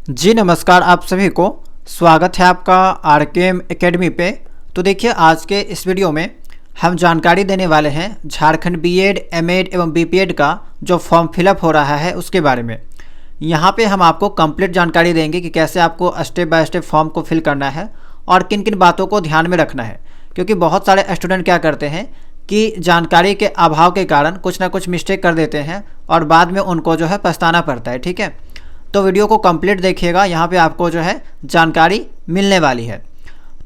जी नमस्कार, आप सभी को स्वागत है आपका आरकेएम एकेडमी पे। तो देखिए, आज के इस वीडियो में हम जानकारी देने वाले हैं झारखंड बीएड, एमएड एवं बीपीएड का जो फॉर्म फिलअप हो रहा है उसके बारे में। यहाँ पे हम आपको कंप्लीट जानकारी देंगे कि कैसे आपको स्टेप बाय स्टेप फॉर्म को फिल करना है और किन किन बातों को ध्यान में रखना है, क्योंकि बहुत सारे स्टूडेंट क्या करते हैं कि जानकारी के अभाव के कारण कुछ ना कुछ मिस्टेक कर देते हैं और बाद में उनको जो है पछताना पड़ता है। ठीक है, तो वीडियो को कंप्लीट देखिएगा, यहाँ पे आपको जो है जानकारी मिलने वाली है।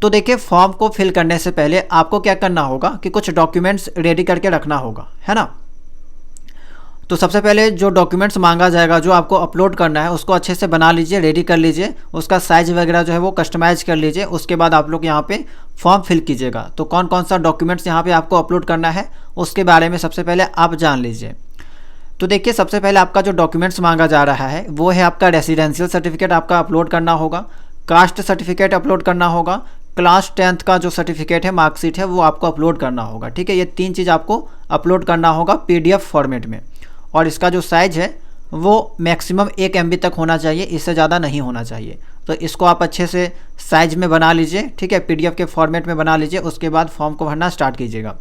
तो देखिए, फॉर्म को फिल करने से पहले आपको क्या करना होगा कि कुछ डॉक्यूमेंट्स रेडी करके रखना होगा, है ना। तो सबसे पहले जो डॉक्यूमेंट्स मांगा जाएगा, जो आपको अपलोड करना है, उसको अच्छे से बना लीजिए, रेडी कर लीजिए, उसका साइज़ वगैरह जो है वो कस्टमाइज़ कर लीजिए। उसके बाद आप लोग यहाँ पे फॉर्म फिल कीजिएगा। तो कौन कौन सा डॉक्यूमेंट्स यहाँ पे आपको अपलोड करना है उसके बारे में सबसे पहले आप जान लीजिए। तो देखिए, सबसे पहले आपका जो डॉक्यूमेंट्स मांगा जा रहा है वो है आपका रेसिडेंशियल सर्टिफिकेट आपका अपलोड करना होगा, कास्ट सर्टिफिकेट अपलोड करना होगा, क्लास 10th का जो सर्टिफिकेट है, मार्कशीट है, वो आपको अपलोड करना होगा। ठीक है, ये 3 चीज़ आपको अपलोड करना होगा पीडीएफ फॉर्मेट में। और इसका जो साइज़ है वो मैक्सिमम 1 MB तक होना चाहिए, इससे ज़्यादा नहीं होना चाहिए। तो इसको आप अच्छे से साइज़ में बना लीजिए। ठीक है, पीडीएफ के फॉर्मेट में बना लीजिए। उसके बाद फॉर्म को भरना स्टार्ट कीजिएगा।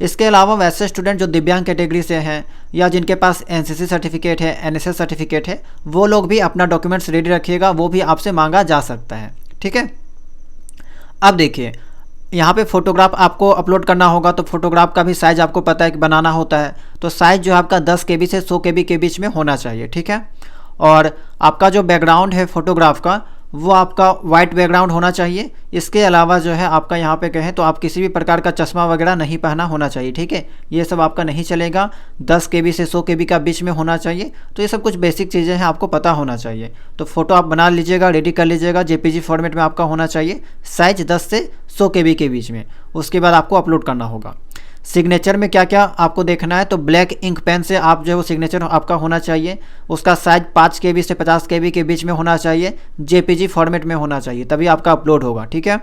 इसके अलावा वैसे स्टूडेंट जो दिव्यांग कैटेगरी से हैं या जिनके पास एनसीसी सर्टिफिकेट है, एनएसएस सर्टिफिकेट है, वो लोग भी अपना डॉक्यूमेंट्स रेडी रखिएगा, वो भी आपसे मांगा जा सकता है। ठीक है, अब देखिए, यहाँ पे फ़ोटोग्राफ आपको अपलोड करना होगा। तो फोटोग्राफ का भी साइज़ आपको पता है कि बनाना होता है। तो साइज़ जो है आपका 10 KB से 100 KB के बीच में होना चाहिए। ठीक है, और आपका जो बैकग्राउंड है फोटोग्राफ का, वो आपका वाइट बैकग्राउंड होना चाहिए। इसके अलावा जो है आपका यहाँ पे कहें तो आप किसी भी प्रकार का चश्मा वगैरह नहीं पहना होना चाहिए। ठीक है, ये सब आपका नहीं चलेगा। 10 KB से 100 KB का बीच में होना चाहिए। तो ये सब कुछ बेसिक चीज़ें हैं, आपको पता होना चाहिए। तो फोटो आप बना लीजिएगा, रेडी कर लीजिएगा। जेपीजी फॉर्मेट में आपका होना चाहिए, साइज 10 से 100 KB के बीच में। उसके बाद आपको अपलोड करना होगा। सिग्नेचर में क्या क्या आपको देखना है, तो ब्लैक इंक पेन से आप जो है वो सिग्नेचर आपका होना चाहिए। उसका साइज 5 KB से 50 KB के बीच में होना चाहिए, जेपीजी फॉर्मेट में होना चाहिए, तभी आपका अपलोड होगा। ठीक है,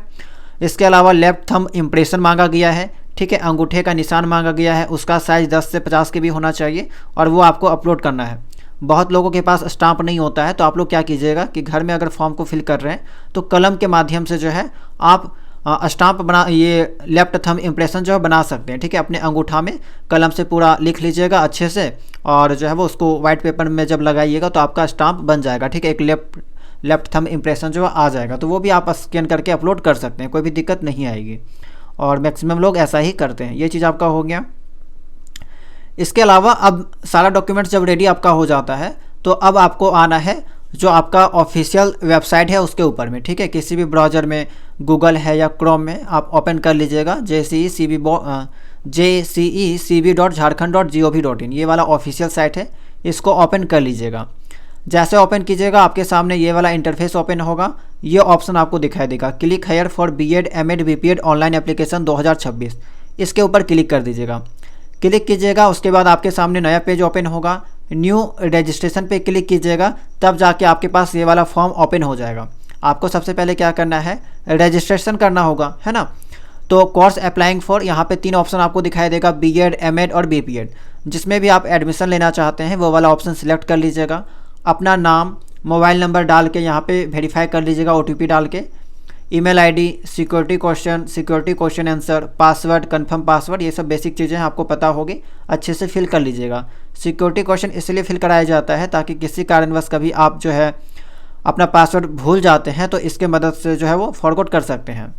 इसके अलावा लेफ्ट थंब इम्प्रेशन मांगा गया है। ठीक है, अंगूठे का निशान मांगा गया है, उसका साइज़ 10 से 50 KB होना चाहिए और वो आपको अपलोड करना है। बहुत लोगों के पास स्टाम्प नहीं होता है, तो आप लोग क्या कीजिएगा कि घर में अगर फॉर्म को फिल कर रहे हैं तो कलम के माध्यम से जो है आप स्टाम्प बना, ये लेफ्ट थंब इम्प्रेशन जो है बना सकते हैं। ठीक है, अपने अंगूठा में कलम से पूरा लिख लीजिएगा अच्छे से, और जो है वो उसको वाइट पेपर में जब लगाइएगा तो आपका स्टाम्प बन जाएगा। ठीक है, एक लेफ्ट थंब इम्प्रेशन जो है आ जाएगा। तो वो भी आप स्कैन करके अपलोड कर सकते हैं, कोई भी दिक्कत नहीं आएगी। और मैक्सिमम लोग ऐसा ही करते हैं। ये चीज़ आपका हो गया। इसके अलावा अब सारा डॉक्यूमेंट्स जब रेडी आपका हो जाता है तो अब आपको आना है जो आपका ऑफिशियल वेबसाइट है उसके ऊपर में। ठीक है, किसी भी ब्राउज़र में, गूगल है या क्रोम में, आप ओपन कर लीजिएगा jcecb.jharkhand.gov.in, ये वाला ऑफिशियल साइट है, इसको ओपन कर लीजिएगा। जैसे ओपन कीजिएगा आपके सामने ये वाला इंटरफेस ओपन होगा। ये ऑप्शन आपको दिखाई देगा, click here for BEd, MEd, BPEd online application 2026। इसके ऊपर क्लिक कर दीजिएगा। क्लिक कीजिएगा, उसके बाद आपके सामने नया पेज ओपन होगा। न्यू रजिस्ट्रेशन पे क्लिक कीजिएगा, तब जाके आपके पास ये वाला फॉर्म ओपन हो जाएगा। आपको सबसे पहले क्या करना है, रजिस्ट्रेशन करना होगा, है ना। तो कोर्स अप्लाइंग फॉर, यहाँ पे 3 ऑप्शन आपको दिखाई देगा, बीएड, एमएड और बीपीएड। जिसमें भी आप एडमिशन लेना चाहते हैं वो वाला ऑप्शन सिलेक्ट कर लीजिएगा। अपना नाम, मोबाइल नंबर डाल के यहाँ पे वेरीफाई कर लीजिएगा, OTP डाल के। Email ID, security question answer, password, confirm password, ये सब बेसिक चीज़ें आपको पता होगी, अच्छे से फिल कर लीजिएगा। सिक्योरिटी क्वेश्चन इसलिए फिल कराया जाता है ताकि किसी कारणवश कभी आप जो है अपना पासवर्ड भूल जाते हैं तो इसके मदद से जो है वो फॉरगॉट कर सकते हैं।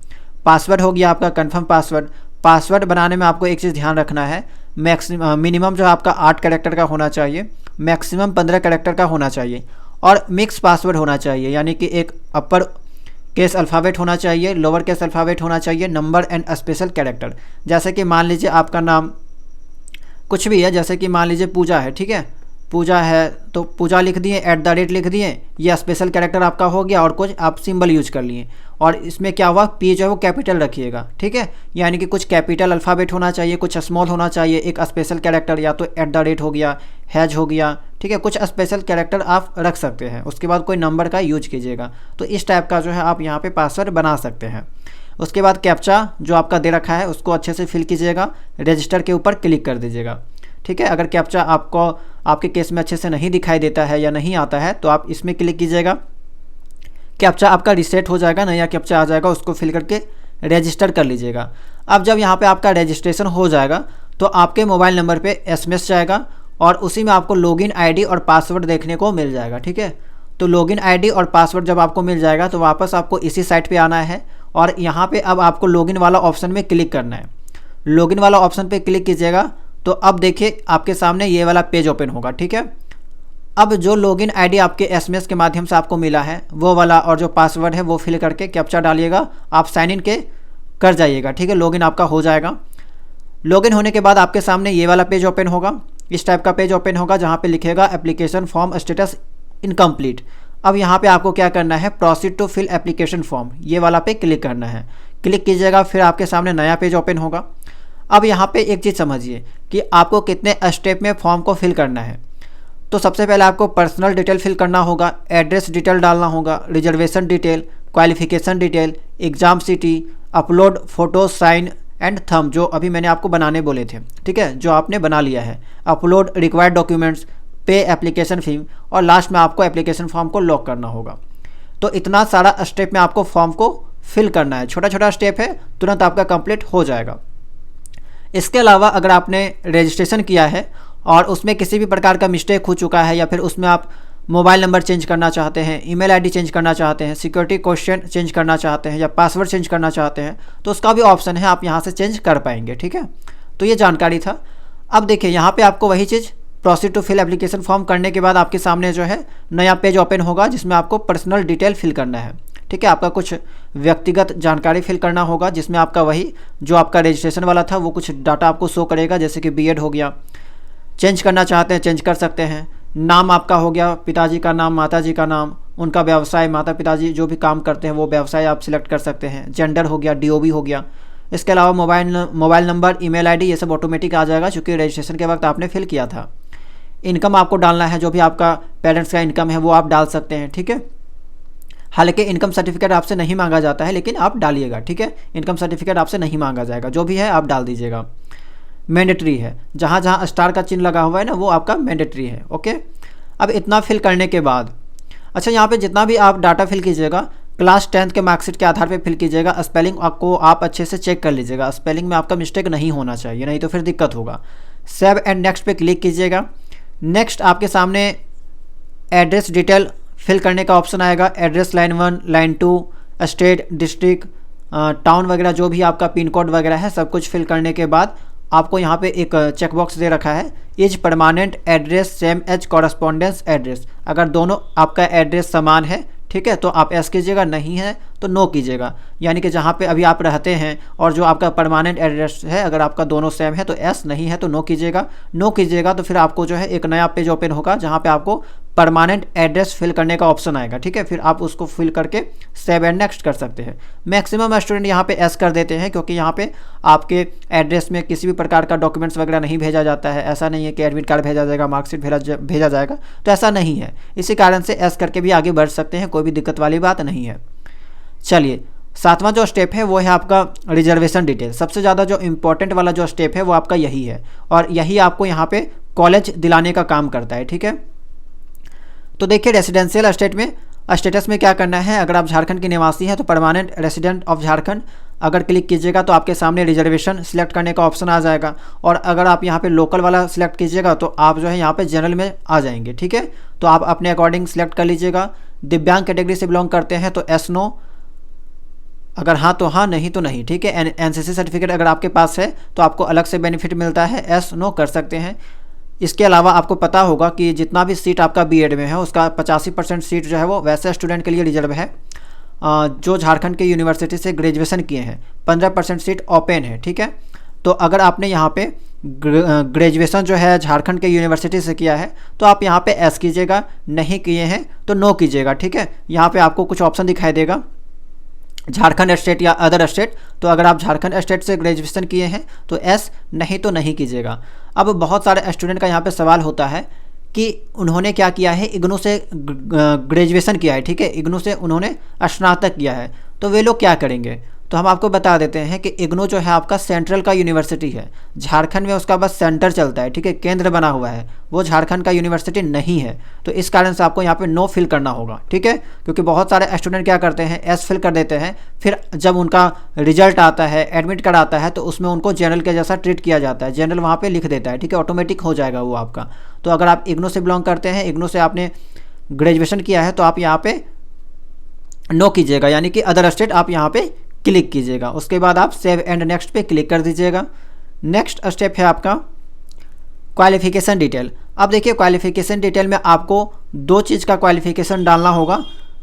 पासवर्ड हो गया आपका कंफर्म पासवर्ड। पासवर्ड बनाने में आपको एक चीज़ ध्यान रखना है, मिनिमम जो आपका 8 कैरेक्टर का होना चाहिए, मैक्सिमम 15 कैरेक्टर का होना चाहिए, और मिक्स पासवर्ड होना चाहिए, यानी कि एक अपर केस अल्फ़ाबेट होना चाहिए, लोअर केस अल्फ़ाबेट होना चाहिए, नंबर एंड स्पेशल कैरेक्टर। जैसे कि मान लीजिए आपका नाम कुछ भी है, जैसे कि मान लीजिए पूजा है। ठीक है, पूजा है तो पूजा लिख दिए, @ लिख दिए, ये स्पेशल कैरेक्टर आपका हो गया, और कुछ आप सिंबल यूज कर लिए। और इसमें क्या हुआ, पी जो है वो कैपिटल रखिएगा। ठीक है, यानी कि कुछ कैपिटल अल्फ़ाबेट होना चाहिए, कुछ स्मॉल होना चाहिए, एक स्पेशल कैरेक्टर, या तो @ हो गया, हैज हो गया। ठीक है, कुछ स्पेशल कैरेक्टर आप रख सकते हैं। उसके बाद कोई नंबर का यूज कीजिएगा। तो इस टाइप का जो है आप यहाँ पे पासवर्ड बना सकते हैं। उसके बाद कैप्चा जो आपका दे रखा है उसको अच्छे से फिल कीजिएगा, रजिस्टर के ऊपर क्लिक कर दीजिएगा। ठीक है, अगर कैप्चा आपको आपके केस में अच्छे से नहीं दिखाई देता है या नहीं आता है तो आप इसमें क्लिक कीजिएगा। कैप्चा आपका रीसेट हो जाएगा, नया कैप्चा आ जाएगा, उसको फिल करके रजिस्टर कर लीजिएगा। अब जब यहाँ पे आपका रजिस्ट्रेशन हो जाएगा तो आपके मोबाइल नंबर पे एसएमएस जाएगा और उसी में आपको लॉगिन आईडी और पासवर्ड देखने को मिल जाएगा। ठीक है, तो लॉगिन आईडी और पासवर्ड जब आपको मिल जाएगा तो वापस आपको इसी साइट पे आना है और यहाँ पे अब आपको लॉगिन वाला ऑप्शन में क्लिक करना है। लॉगिन वाला ऑप्शन पे क्लिक कीजिएगा तो अब देखिए आपके सामने ये वाला पेज ओपन होगा। ठीक है, अब जो लॉगिन आईडी आपके एसएमएस के माध्यम से आपको मिला है वो वाला और जो पासवर्ड है वो फिल करके कैप्चा डालिएगा, आप साइन इन के कर जाइएगा। ठीक है, लॉगिन आपका हो जाएगा। लॉगिन होने के बाद आपके सामने ये वाला पेज ओपन होगा, इस टाइप का पेज ओपन होगा जहाँ पे लिखेगा एप्लीकेशन फॉर्म स्टेटस इनकम्प्लीट। अब यहाँ पे आपको क्या करना है, proceed to fill application form, ये वाला पे क्लिक करना है। क्लिक कीजिएगा, फिर आपके सामने नया पेज ओपन होगा। अब यहाँ पे एक चीज़ समझिए कि आपको कितने स्टेप में फॉर्म को फिल करना है। तो सबसे पहले आपको पर्सनल डिटेल फिल करना होगा, एड्रेस डिटेल डालना होगा, reservation detail, qualification detail, exam city, upload photo, sign and thumb जो अभी मैंने आपको बनाने बोले थे। ठीक है, जो आपने बना लिया है, अपलोड रिक्वायर्ड डॉक्यूमेंट्स, पे एप्लीकेशन फी और लास्ट में आपको एप्लीकेशन फॉर्म को लॉक करना होगा। तो इतना सारा स्टेप में आपको फॉर्म को फिल करना है, छोटा छोटा स्टेप है, तुरंत आपका कंप्लीट हो जाएगा। इसके अलावा अगर आपने रजिस्ट्रेशन किया है और उसमें किसी भी प्रकार का मिस्टेक हो चुका है या फिर उसमें आप मोबाइल नंबर चेंज करना चाहते हैं, ईमेल आईडी चेंज करना चाहते हैं, सिक्योरिटी क्वेश्चन चेंज करना चाहते हैं या पासवर्ड चेंज करना चाहते हैं तो उसका भी ऑप्शन है, आप यहाँ से चेंज कर पाएंगे। ठीक है, तो ये जानकारी था। अब देखिए यहाँ पे आपको वही चीज़ proceed to fill application form करने के बाद आपके सामने जो है नया पेज ओपन होगा जिसमें आपको पर्सनल डिटेल फिल करना है। ठीक है, आपका कुछ व्यक्तिगत जानकारी फिल करना होगा जिसमें आपका वही जो आपका रजिस्ट्रेशन वाला था वो कुछ डाटा आपको शो करेगा, जैसे कि बीएड हो गया, चेंज करना चाहते हैं चेंज कर सकते हैं, नाम आपका हो गया, पिताजी का नाम, माताजी का नाम, उनका व्यवसाय, माता पिताजी जो भी काम करते हैं वो व्यवसाय आप सिलेक्ट कर सकते हैं, जेंडर हो गया, डीओबी हो गया। इसके अलावा मोबाइल नंबर, ईमेल आईडी ये सब ऑटोमेटिक आ जाएगा क्योंकि रजिस्ट्रेशन के वक्त आपने फिल किया था। इनकम आपको डालना है, जो भी आपका पेरेंट्स का इनकम है वो आप डाल सकते हैं। ठीक है, हालांकि इनकम सर्टिफिकेट आपसे नहीं मांगा जाता है लेकिन आप डालिएगा। ठीक है, इनकम सर्टिफिकेट आपसे नहीं मांगा जाएगा, जो भी है आप डाल दीजिएगा। मैंडेटरी है, जहाँ जहाँ स्टार का चिन्ह लगा हुआ है ना वो आपका मैंडेटरी है। ओके, अब इतना फिल करने के बाद अच्छा यहाँ पे जितना भी आप डाटा फिल कीजिएगा क्लास 10th के मार्कशीट के आधार पे फिल कीजिएगा। स्पेलिंग आपको आप अच्छे से चेक कर लीजिएगा, स्पेलिंग में आपका मिस्टेक नहीं होना चाहिए, नहीं तो फिर दिक्कत होगा। सेव एंड नेक्स्ट पे क्लिक कीजिएगा। नेक्स्ट आपके सामने एड्रेस डिटेल फिल करने का ऑप्शन आएगा, address line 1, line 2, state, district, town वगैरह जो भी आपका पिन कोड वगैरह है सब कुछ फिल करने के बाद आपको यहाँ पे एक चेक बॉक्स दे रखा है, is permanent address same as correspondence address. अगर दोनों आपका एड्रेस समान है, ठीक है, तो आप एस कीजिएगा, नहीं है तो नो कीजिएगा। यानी कि जहाँ पे अभी आप रहते हैं और जो आपका परमानेंट एड्रेस है अगर आपका दोनों सेम है तो एस, नहीं है तो नो कीजिएगा। नो कीजिएगा तो फिर आपको जो है एक नया पेज ओपन होगा जहाँ पे आपको परमानेंट एड्रेस फिल करने का ऑप्शन आएगा। ठीक है, फिर आप उसको फिल करके सेव एंड नेक्स्ट कर सकते हैं। मैक्सिमम स्टूडेंट यहाँ पे एस कर देते हैं क्योंकि यहाँ पे आपके एड्रेस में किसी भी प्रकार का डॉक्यूमेंट्स वगैरह नहीं भेजा जाता है। ऐसा नहीं है कि एडमिट कार्ड भेजा जाएगा, मार्कशीट भेजा जाएगा, तो ऐसा नहीं है। इसी कारण से एस करके भी आगे बढ़ सकते हैं, कोई भी दिक्कत वाली बात नहीं है। चलिए, 7वां जो स्टेप है वो है आपका रिजर्वेशन डिटेल। सबसे ज़्यादा जो इम्पोर्टेंट वाला जो स्टेप है वो आपका यही है और यही आपको यहाँ पे कॉलेज दिलाने का काम करता है। ठीक है, तो देखिए रेसिडेंशियल स्टेटस में क्या करना है। अगर आप झारखंड के निवासी हैं तो परमानेंट रेसिडेंट ऑफ झारखंड अगर क्लिक कीजिएगा तो आपके सामने रिजर्वेशन सिलेक्ट करने का ऑप्शन आ जाएगा और अगर आप यहाँ पे लोकल वाला सिलेक्ट कीजिएगा तो आप जो है यहाँ पे जनरल में आ जाएंगे। ठीक है, तो आप अपने अकॉर्डिंग सिलेक्ट कर लीजिएगा। दिव्यांग कैटेगरी से बिलोंग करते हैं तो एस नो, अगर हाँ तो हाँ, नहीं तो नहीं। ठीक है, एनसीसी सर्टिफिकेट अगर आपके पास है तो आपको अलग से बेनिफिट मिलता है, एस नो कर सकते हैं। इसके अलावा आपको पता होगा कि जितना भी सीट आपका बीएड में है उसका 85% सीट जो है वो वैसे स्टूडेंट के लिए रिजर्व है जो झारखंड के यूनिवर्सिटी से ग्रेजुएशन किए हैं। 15% सीट ओपन है। ठीक है, तो अगर आपने यहाँ पे ग्रेजुएशन जो है झारखंड के यूनिवर्सिटी से किया है तो आप यहाँ पे एस कीजिएगा, नहीं किए हैं तो नो कीजिएगा। ठीक है, यहाँ पे आपको कुछ ऑप्शन दिखाई देगा, झारखंड स्टेट या अदर स्टेट। तो अगर आप झारखंड स्टेट से ग्रेजुएशन किए हैं तो एस, नहीं तो नहीं कीजिएगा। अब बहुत सारे स्टूडेंट का यहाँ पे सवाल होता है कि उन्होंने क्या किया है, इग्नू से ग्रेजुएशन किया है। ठीक है, इग्नू से उन्होंने स्नातक किया है, तो वे लोग क्या करेंगे। तो हम आपको बता देते हैं कि इग्नू जो है आपका सेंट्रल का यूनिवर्सिटी है, झारखंड में उसका बस सेंटर चलता है, ठीक है, केंद्र बना हुआ है, वो झारखंड का यूनिवर्सिटी नहीं है। तो इस कारण से आपको यहाँ पे नो फिल करना होगा, ठीक है, क्योंकि बहुत सारे स्टूडेंट क्या करते हैं, एस फिल कर देते हैं, फिर जब उनका रिजल्ट आता है, एडमिट कार्ड आता है, तो उसमें उनको जनरल के जैसा ट्रीट किया जाता है, जनरल वहाँ पर लिख देता है, ठीक है, ऑटोमेटिक हो जाएगा वो आपका। तो अगर आप इग्नू से बिलोंग करते हैं, इग्नू से आपने ग्रेजुएशन किया है, तो आप यहाँ पे नो कीजिएगा, यानी कि अदर स्टेट आप यहाँ पे क्लिक कीजिएगा। उसके बाद आप सेव एंड नेक्स्ट पे क्लिक कर दीजिएगा। नेक्स्ट स्टेप है आपका क्वालिफिकेशन डिटेल। अब देखिए क्वालिफिकेशन डिटेल में आपको दो चीज़ का क्वालिफिकेशन डालना होगा,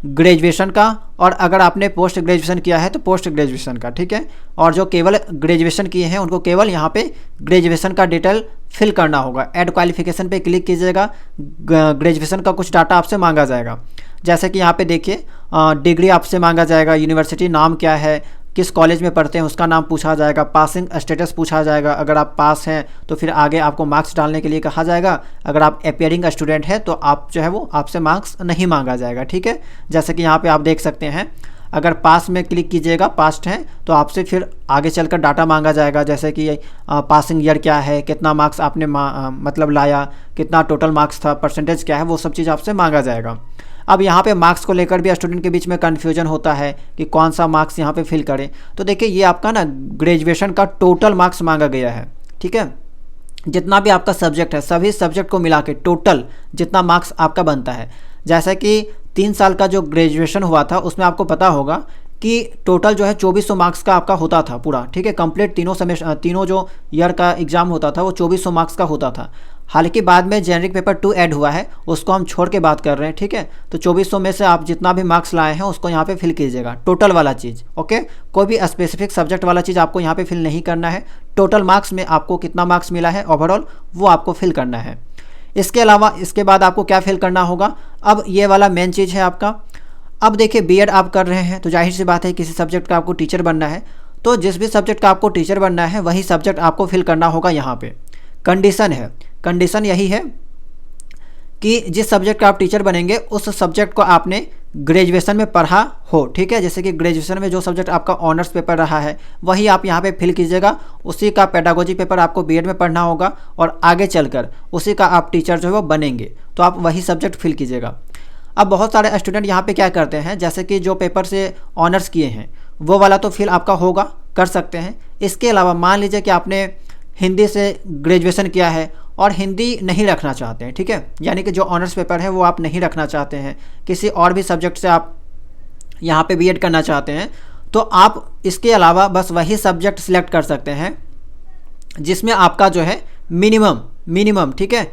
ग्रेजुएशन का, और अगर आपने पोस्ट ग्रेजुएशन किया है तो पोस्ट ग्रेजुएशन का, ठीक है। और जो केवल ग्रेजुएशन किए हैं उनको केवल यहाँ पे ग्रेजुएशन का डिटेल फिल करना होगा। ऐड क्वालिफिकेशन पे क्लिक कीजिएगा, ग्रेजुएशन का कुछ डाटा आपसे मांगा जाएगा, जैसे कि यहाँ पे देखिए डिग्री आपसे मांगा जाएगा, यूनिवर्सिटी नाम क्या है, किस कॉलेज में पढ़ते हैं उसका नाम पूछा जाएगा, पासिंग स्टेटस पूछा जाएगा, अगर आप पास हैं तो फिर आगे आपको मार्क्स डालने के लिए कहा जाएगा, अगर आप अपियरिंग स्टूडेंट हैं तो आप जो है वो आपसे मार्क्स नहीं मांगा जाएगा, ठीक है। जैसे कि यहाँ पे आप देख सकते हैं, अगर पास में क्लिक कीजिएगा, पास्ट है, तो आपसे फिर आगे चलकर डाटा मांगा जाएगा, जैसे कि पासिंग ईयर क्या है, कितना मार्क्स आपने मतलब लाया, कितना टोटल मार्क्स था, परसेंटेज क्या है, वो सब चीज़ आपसे मांगा जाएगा। अब यहाँ पे मार्क्स को लेकर भी स्टूडेंट के बीच में कन्फ्यूजन होता है कि कौन सा मार्क्स यहाँ पे फिल करें। तो देखिए ये आपका ना ग्रेजुएशन का टोटल मार्क्स मांगा गया है, ठीक है, जितना भी आपका सब्जेक्ट है सभी सब्जेक्ट को मिला के टोटल जितना मार्क्स आपका बनता है। जैसा कि 3 साल का जो ग्रेजुएशन हुआ था उसमें आपको पता होगा कि टोटल जो है 2400 मार्क्स का आपका होता था पूरा, ठीक है, कंप्लीट तीनों जो ईयर का एग्ज़ाम होता था वो 2400 मार्क्स का होता था। हालांकि बाद में जेनरिक पेपर 2 ऐड हुआ है, उसको हम छोड़ के बात कर रहे हैं, ठीक है। तो 2400 में से आप जितना भी मार्क्स लाए हैं उसको यहाँ पे फिल कीजिएगा, टोटल वाला चीज़, ओके। कोई भी स्पेसिफिक सब्जेक्ट वाला चीज़ आपको यहाँ पे फिल नहीं करना है, टोटल मार्क्स में आपको कितना मार्क्स मिला है ओवरऑल वो आपको फिल करना है। इसके अलावा इसके बाद आपको क्या फिल करना होगा, अब ये वाला मेन चीज़ है आपका। अब देखिए बीएड आप कर रहे हैं तो जाहिर सी बात है किसी सब्जेक्ट का आपको टीचर बनना है, तो जिस भी सब्जेक्ट का आपको टीचर बनना है वही सब्जेक्ट आपको फिल करना होगा। यहाँ पे कंडीशन है, कंडीशन यही है कि जिस सब्जेक्ट का आप टीचर बनेंगे उस सब्जेक्ट को आपने ग्रेजुएशन में पढ़ा हो, ठीक है। जैसे कि ग्रेजुएशन में जो सब्जेक्ट आपका ऑनर्स पेपर रहा है वही आप यहाँ पे फिल कीजिएगा, उसी का पेडागोजी पेपर आपको बीएड में पढ़ना होगा और आगे चलकर उसी का आप टीचर जो है वो बनेंगे, तो आप वही सब्जेक्ट फिल कीजिएगा। अब बहुत सारे स्टूडेंट यहाँ पे क्या करते हैं, जैसे कि जो पेपर से ऑनर्स किए हैं वो वाला तो फिल आपका होगा, कर सकते हैं। इसके अलावा मान लीजिए कि आपने हिंदी से ग्रेजुएशन किया है और हिंदी नहीं रखना चाहते हैं, ठीक है, यानी कि जो ऑनर्स पेपर है वो आप नहीं रखना चाहते हैं, किसी और भी सब्जेक्ट से आप यहाँ पे बीएड करना चाहते हैं, तो आप इसके अलावा बस वही सब्जेक्ट सिलेक्ट कर सकते हैं जिसमें आपका जो है मिनिमम ठीक है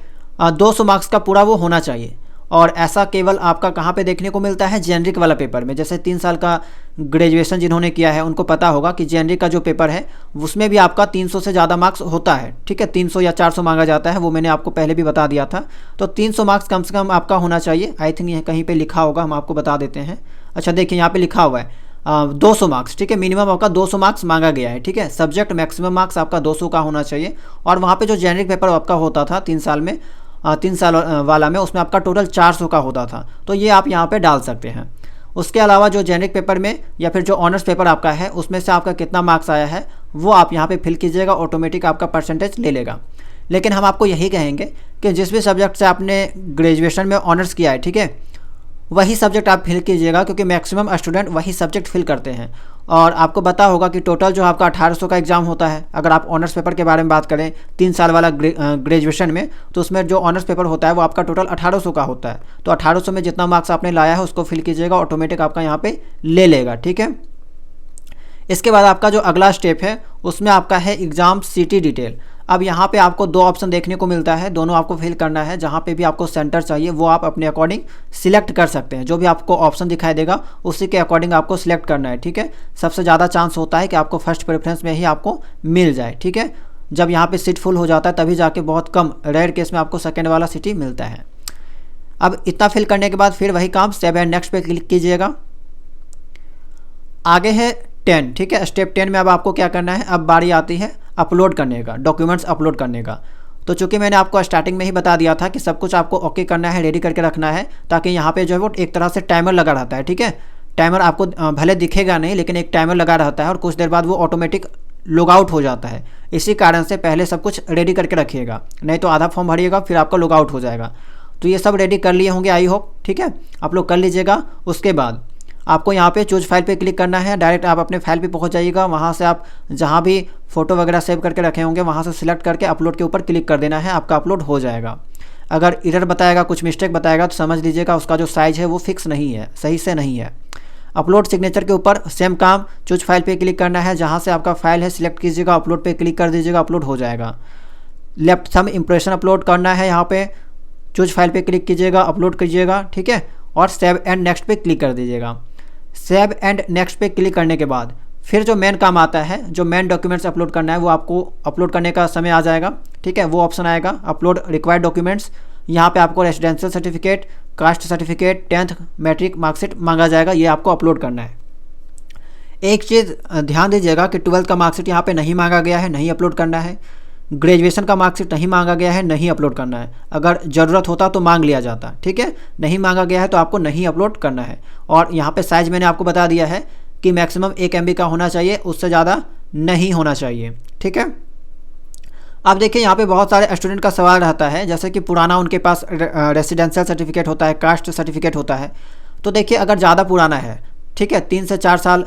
200 मार्क्स का पूरा वो होना चाहिए। और ऐसा केवल आपका कहाँ पे देखने को मिलता है, जेनरिक वाला पेपर में। जैसे 3 साल का ग्रेजुएशन जिन्होंने किया है उनको पता होगा कि जेनरिक का जो पेपर है उसमें भी आपका 300 से ज़्यादा मार्क्स होता है, ठीक है, 300 या 400 मांगा जाता है, वो मैंने आपको पहले भी बता दिया था। तो 300 मार्क्स कम से कम आपका होना चाहिए। आई थिंक ये कहीं पर लिखा होगा, हम आपको बता देते हैं। अच्छा देखिए यहाँ पर लिखा हुआ है 200 मार्क्स, ठीक है, मिनिमम आपका 200 मार्क्स मांगा गया है, ठीक है। सब्जेक्ट मैक्सिमम मार्क्स आपका 200 का होना चाहिए। और वहाँ पे जो जेनरिक पेपर आपका होता था 3 साल में 3 साल वाला में, उसमें आपका टोटल 400 का होता था, तो ये आप यहाँ पे डाल सकते हैं। उसके अलावा जो जेनरिक पेपर में या फिर जो ऑनर्स पेपर आपका है उसमें से आपका कितना मार्क्स आया है वो आप यहाँ पे फिल कीजिएगा, ऑटोमेटिक आपका परसेंटेज ले लेगा। लेकिन हम आपको यही कहेंगे कि जिस भी सब्जेक्ट से आपने ग्रेजुएशन में ऑनर्स किया है, ठीक है, वही सब्जेक्ट आप फिल कीजिएगा, क्योंकि मैक्सिमम स्टूडेंट वही सब्जेक्ट फिल करते हैं। और आपको पता होगा कि टोटल जो आपका 1800 का एग्ज़ाम होता है, अगर आप ऑनर्स पेपर के बारे में बात करें 3 साल वाला ग्रेजुएशन में, तो उसमें जो ऑनर्स पेपर होता है वो आपका टोटल 1800 का होता है। तो 1800 में जितना मार्क्स आपने लाया है उसको फिल कीजिएगा, ऑटोमेटिक आपका यहाँ पे ले लेगा, ठीक है। इसके बाद आपका जो अगला स्टेप है उसमें आपका है एग्ज़ाम सिटी डिटेल। अब यहाँ पे आपको 2 ऑप्शन देखने को मिलता है, दोनों आपको फिल करना है। जहाँ पे भी आपको सेंटर चाहिए वो आप अपने अकॉर्डिंग सिलेक्ट कर सकते हैं, जो भी आपको ऑप्शन दिखाई देगा उसी के अकॉर्डिंग आपको सिलेक्ट करना है, ठीक है। सबसे ज़्यादा चांस होता है कि आपको फर्स्ट प्रेफरेंस में ही आपको मिल जाए, ठीक है। जब यहाँ पे सीट फुल हो जाता है तभी जाके बहुत कम रेयर केस में आपको सेकेंड वाला सिटी मिलता है। अब इतना फिल करने के बाद फिर वही काम सेव एंड नेक्स्ट पे क्लिक कीजिएगा। आगे है 10, ठीक है, स्टेप 10 में अब आपको क्या करना है, अब बारी आती है अपलोड करने का, डॉक्यूमेंट्स अपलोड करने का। तो चूंकि मैंने आपको स्टार्टिंग में ही बता दिया था कि सब कुछ आपको ओके करना है, रेडी करके रखना है, ताकि यहाँ पे जो है वो एक तरह से टाइमर लगा रहता है, ठीक है। टाइमर आपको भले दिखेगा नहीं, लेकिन एक टाइमर लगा रहता है और कुछ देर बाद वो ऑटोमेटिक लॉग आउट हो जाता है। इसी कारण से पहले सब कुछ रेडी करके रखिएगा, नहीं तो आधा फॉर्म भरिएगा फिर आपका लॉग आउट हो जाएगा। तो ये सब रेडी कर लिए होंगे आई होप, ठीक है, आप लोग कर लीजिएगा। उसके बाद आपको यहाँ पे चूज फाइल पे क्लिक करना है, डायरेक्ट आप अपने फाइल पे पहुँच जाइएगा। वहाँ से आप जहाँ भी फ़ोटो वगैरह सेव करके रखे होंगे वहाँ से सिलेक्ट करके अपलोड के ऊपर क्लिक कर देना है, आपका अपलोड हो जाएगा। अगर एरर बताएगा, कुछ मिस्टेक बताएगा तो समझ लीजिएगा उसका जो साइज़ है वो फिक्स नहीं है, सही से नहीं है। अपलोड सिग्नेचर के ऊपर सेम काम, चूज फाइल पे क्लिक करना है, जहाँ से आपका फाइल है सिलेक्ट कीजिएगा, अपलोड पे क्लिक कर दीजिएगा, अपलोड हो जाएगा। लेफ्ट थंब इम्प्रेशन अपलोड करना है, यहाँ पे चूज फाइल पे क्लिक कीजिएगा, अपलोड कीजिएगा, ठीक है, और सेव एंड नेक्स्ट पे क्लिक कर दीजिएगा। सेव एंड नेक्स्ट पे क्लिक करने के बाद फिर जो मेन काम आता है, जो मेन डॉक्यूमेंट्स अपलोड करना है वो आपको अपलोड करने का समय आ जाएगा, ठीक है। वो ऑप्शन आएगा अपलोड रिक्वायर्ड डॉक्यूमेंट्स। यहाँ पे आपको residential certificate, caste certificate, 10th matric marksheet मांगा जाएगा, ये आपको अपलोड करना है। एक चीज़ ध्यान दीजिएगा कि 12th का मार्कशीट यहाँ पे नहीं मांगा गया है, नहीं अपलोड करना है। ग्रेजुएशन का मार्कशीट नहीं मांगा गया है, नहीं अपलोड करना है। अगर ज़रूरत होता तो मांग लिया जाता, ठीक है, नहीं मांगा गया है तो आपको नहीं अपलोड करना है। और यहाँ पे साइज़ मैंने आपको बता दिया है कि मैक्सिमम 1 MB का होना चाहिए, उससे ज़्यादा नहीं होना चाहिए, ठीक है। अब देखिए यहाँ पे बहुत सारे स्टूडेंट का सवाल रहता है, जैसे कि पुराना उनके पास रेसिडेंशियल सर्टिफिकेट होता है, कास्ट सर्टिफिकेट होता है। तो देखिए अगर ज़्यादा पुराना है, ठीक है, 3 से 4 साल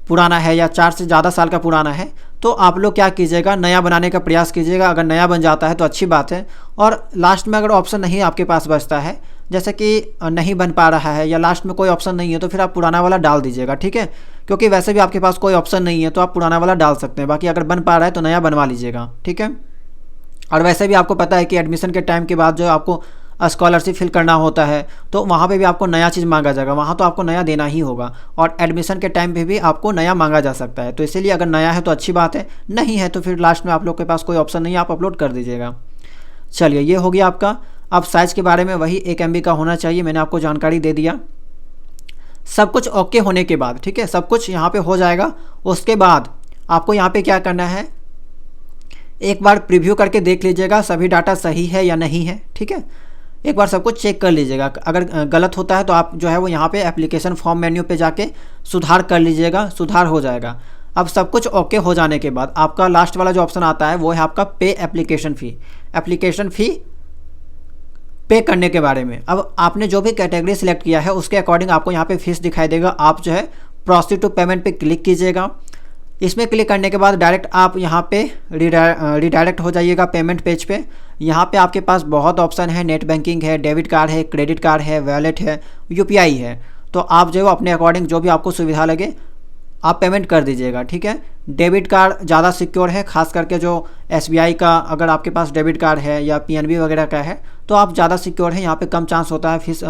पुराना है या 4 से ज़्यादा साल का पुराना है, तो आप लोग क्या कीजिएगा, नया बनाने का प्रयास कीजिएगा। अगर नया बन जाता है तो अच्छी बात है। और लास्ट में अगर ऑप्शन नहीं आपके पास बचता है, जैसे कि नहीं बन पा रहा है या लास्ट में कोई ऑप्शन नहीं है, तो फिर आप पुराना वाला डाल दीजिएगा, ठीक है, क्योंकि वैसे भी आपके पास कोई ऑप्शन नहीं है तो आप पुराना वाला डाल सकते हैं। बाकी अगर बन पा रहा है तो नया बनवा लीजिएगा, ठीक है। और वैसे भी आपको पता है कि एडमिशन के टाइम के बाद जो आपको स्कॉलरशिप फिल करना होता है तो वहाँ पे भी आपको नया चीज़ मांगा जाएगा, वहाँ तो आपको नया देना ही होगा। और एडमिशन के टाइम पे भी आपको नया मांगा जा सकता है। तो इसीलिए अगर नया है तो अच्छी बात है, नहीं है तो फिर लास्ट में आप लोग के पास कोई ऑप्शन नहीं है, आप अपलोड कर दीजिएगा। चलिए ये हो गया आपका। अब साइज़ के बारे में वही 1 MB का होना चाहिए, मैंने आपको जानकारी दे दिया। सब कुछ ओके होने के बाद, ठीक है, सब कुछ यहाँ पर हो जाएगा। उसके बाद आपको यहाँ पर क्या करना है, एक बार प्रीव्यू करके देख लीजिएगा सभी डाटा सही है या नहीं है, ठीक है। एक बार सब कुछ चेक कर लीजिएगा, अगर गलत होता है तो आप जो है वो यहाँ पे एप्लीकेशन फॉर्म मेन्यू पे जाके सुधार कर लीजिएगा, सुधार हो जाएगा। अब सब कुछ ओके हो जाने के बाद आपका लास्ट वाला जो ऑप्शन आता है वो है आपका पे एप्लीकेशन फ़ी। एप्लीकेशन फ़ी पे करने के बारे में, अब आपने जो भी कैटेगरी सिलेक्ट किया है उसके अकॉर्डिंग आपको यहाँ पे फीस दिखाई देगा। आप जो है प्रोसीड टू पेमेंट पे क्लिक कीजिएगा। इसमें क्लिक करने के बाद डायरेक्ट आप यहाँ पे रिडायरेक्ट हो जाइएगा पेमेंट पेज पे। यहाँ पे आपके पास बहुत ऑप्शन है, नेट बैंकिंग है, डेबिट कार्ड है, क्रेडिट कार्ड है, वॉलेट है, UPI है। तो आप जो है अपने अकॉर्डिंग जो भी आपको सुविधा लगे आप पेमेंट कर दीजिएगा, ठीक है। डेबिट कार्ड ज़्यादा सिक्योर है, खास करके जो SBI का अगर आपके पास डेबिट कार्ड है या PNB वगैरह का है तो आप ज़्यादा सिक्योर है, यहाँ पे कम चांस होता है फीस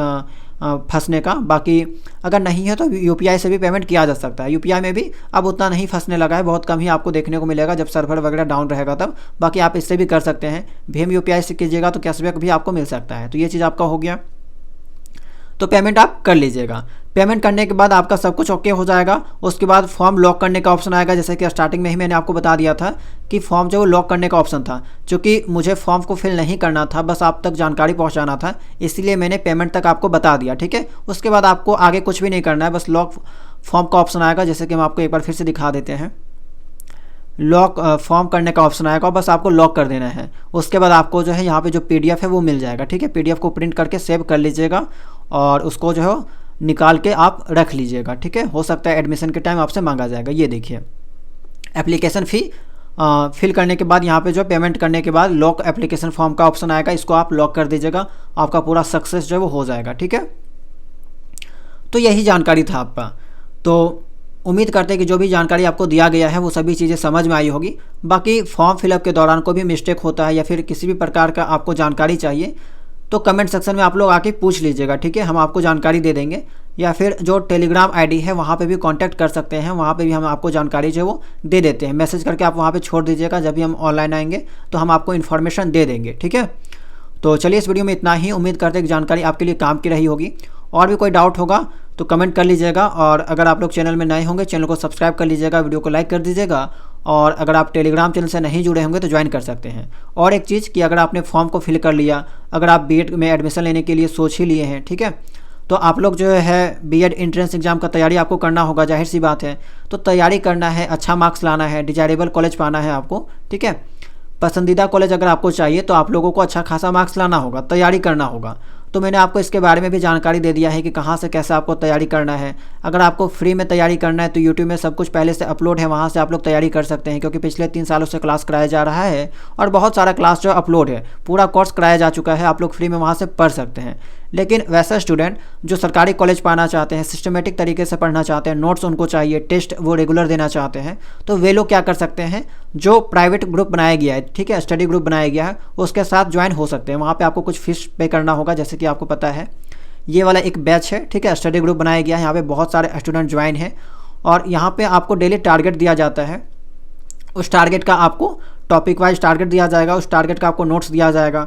फंसने का। बाकी अगर नहीं है तो UPI से भी पेमेंट किया जा सकता है। UPI में भी अब उतना नहीं फंसने लगा है, बहुत कम ही आपको देखने को मिलेगा जब सर्वर वगैरह डाउन रहेगा तब। बाकी आप इससे भी कर सकते हैं, भीम UPI से कीजिएगा तो कैशबैक भी आपको मिल सकता है। तो ये चीज़ आपका हो गया, तो पेमेंट आप कर लीजिएगा। पेमेंट करने के बाद आपका सब कुछ ओके हो जाएगा। उसके बाद फॉर्म लॉक करने का ऑप्शन आएगा, जैसे कि स्टार्टिंग में ही मैंने आपको बता दिया था कि फॉर्म जो लॉक करने का ऑप्शन था, क्योंकि मुझे फॉर्म को फिल नहीं करना था, बस आप तक जानकारी पहुंचाना था, इसलिए मैंने पेमेंट तक आपको बता दिया, ठीक है। उसके बाद आपको आगे कुछ भी नहीं करना है, बस लॉक फॉर्म का ऑप्शन आएगा, जैसे कि हम आपको एक बार फिर से दिखा देते हैं। लॉक फॉर्म करने का ऑप्शन आएगा, बस आपको लॉक कर देना है। उसके बाद आपको जो है यहाँ पे जो PDF है वो मिल जाएगा, ठीक है। PDF को प्रिंट करके सेव कर लीजिएगा और उसको जो है निकाल के आप रख लीजिएगा, ठीक है। हो सकता है एडमिशन के टाइम आपसे मांगा जाएगा। ये देखिए एप्लीकेशन फ़ी फिल करने के बाद यहाँ पे जो पेमेंट करने के बाद लॉक एप्लीकेशन फॉर्म का ऑप्शन आएगा, इसको आप लॉक कर दीजिएगा, आपका पूरा सक्सेस जो है वो हो जाएगा, ठीक है। तो यही जानकारी था आपका। तो उम्मीद करते हैं कि जो भी जानकारी आपको दिया गया है वो सभी चीज़ें समझ में आई होगी। बाकी फॉर्म फिलअप के दौरान कोई भी मिस्टेक होता है या फिर किसी भी प्रकार का आपको जानकारी चाहिए तो कमेंट सेक्शन में आप लोग आके पूछ लीजिएगा, ठीक है। हम आपको जानकारी दे देंगे, या फिर जो टेलीग्राम ID है वहाँ पे भी कांटेक्ट कर सकते हैं, वहाँ पे भी हम आपको जानकारी जो है वो दे देते हैं। मैसेज करके आप वहाँ पे छोड़ दीजिएगा, जब भी हम ऑनलाइन आएंगे तो हम आपको इन्फॉर्मेशन दे देंगे, ठीक है। तो चलिए इस वीडियो में इतना ही। उम्मीद करते हैं कि जानकारी आपके लिए काम की रही होगी। और भी कोई डाउट होगा तो कमेंट कर लीजिएगा, और अगर आप लोग चैनल में नए होंगे चैनल को सब्सक्राइब कर लीजिएगा, वीडियो को लाइक कर दीजिएगा, और अगर आप टेलीग्राम चैनल से नहीं जुड़े होंगे तो ज्वाइन कर सकते हैं। और एक चीज़ कि अगर आपने फॉर्म को फिल कर लिया, अगर आप B.Ed में एडमिशन लेने के लिए सोच ही लिए हैं, ठीक है, तो आप लोग जो है बीएड एंट्रेंस एग्जाम का तैयारी आपको करना होगा, जाहिर सी बात है। तो तैयारी करना है, अच्छा मार्क्स लाना है, डिजायरेबल कॉलेज पाना है आपको, ठीक है। पसंदीदा कॉलेज अगर आपको चाहिए तो आप लोगों को अच्छा खासा मार्क्स लाना होगा, तैयारी करना होगा। तो मैंने आपको इसके बारे में भी जानकारी दे दिया है कि कहाँ से कैसे आपको तैयारी करना है। अगर आपको फ्री में तैयारी करना है तो यूट्यूब में सब कुछ पहले से अपलोड है, वहाँ से आप लोग तैयारी कर सकते हैं, क्योंकि पिछले 3 सालों से क्लास कराया जा रहा है और बहुत सारा क्लास जो अपलोड है, पूरा कोर्स कराया जा चुका है, आप लोग फ्री में वहाँ से पढ़ सकते हैं। लेकिन वैसा स्टूडेंट जो सरकारी कॉलेज पाना चाहते हैं, सिस्टमेटिक तरीके से पढ़ना चाहते हैं, नोट्स उनको चाहिए, टेस्ट वो रेगुलर देना चाहते हैं, तो वे लोग क्या कर सकते हैं, जो प्राइवेट ग्रुप बनाया गया है, ठीक है, स्टडी ग्रुप बनाया गया है, उसके साथ ज्वाइन हो सकते हैं। वहाँ पे आपको कुछ फीस पे करना होगा, जैसे कि आपको पता है ये वाला एक बैच है, ठीक है, स्टडी ग्रुप बनाया गया है, यहाँ पे बहुत सारे स्टूडेंट ज्वाइन हैं और यहाँ पे आपको डेली टारगेट दिया जाता है। उस टारगेट का आपको टॉपिक वाइज टारगेट दिया जाएगा, उस टारगेट का आपको नोट्स दिया जाएगा,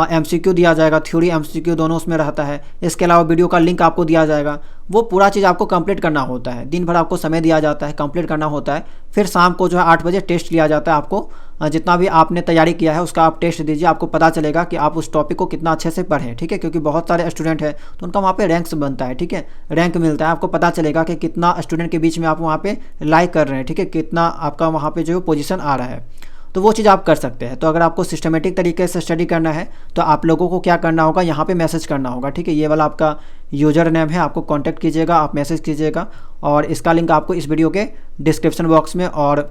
एमसीक्यू दिया जाएगा, थ्योरी एमसीक्यू दोनों उसमें रहता है। इसके अलावा वीडियो का लिंक आपको दिया जाएगा, वो पूरा चीज़ आपको कंप्लीट करना होता है। दिन भर आपको समय दिया जाता है, कंप्लीट करना होता है। फिर शाम को जो है 8 बजे टेस्ट लिया जाता है। आपको जितना भी आपने तैयारी किया है उसका आप टेस्ट दीजिए, आपको पता चलेगा कि आप उस टॉपिक को कितना अच्छे से पढ़ें, ठीक है, क्योंकि बहुत सारे स्टूडेंट हैं तो उनका वहाँ पे रैंक्स बनता है, ठीक है, रैंक मिलता है। आपको पता चलेगा कि कितना स्टूडेंट के बीच में आप वहाँ पे लाइक कर रहे हैं, ठीक है, कितना आपका वहाँ पे जो पोजीशन आ रहा है, तो वो चीज़ आप कर सकते हैं। तो अगर आपको सिस्टमेटिक तरीके से स्टडी करना है तो आप लोगों को क्या करना होगा, यहाँ पे मैसेज करना होगा, ठीक है, ये वाला आपका यूज़र नेम है, आपको कांटेक्ट कीजिएगा, आप मैसेज कीजिएगा और इसका लिंक आपको इस वीडियो के डिस्क्रिप्शन बॉक्स में और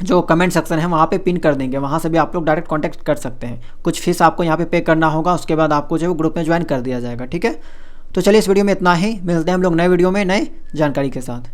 जो कमेंट सेक्शन है वहाँ पे पिन कर देंगे, वहाँ से भी आप लोग डायरेक्ट कांटेक्ट कर सकते हैं। कुछ फीस आपको यहाँ पे करना होगा, उसके बाद आपको जो है ग्रुप में ज्वाइन कर दिया जाएगा, ठीक है। तो चलिए इस वीडियो में इतना ही, मिलते हैं हम लोग नए वीडियो में नए जानकारी के साथ।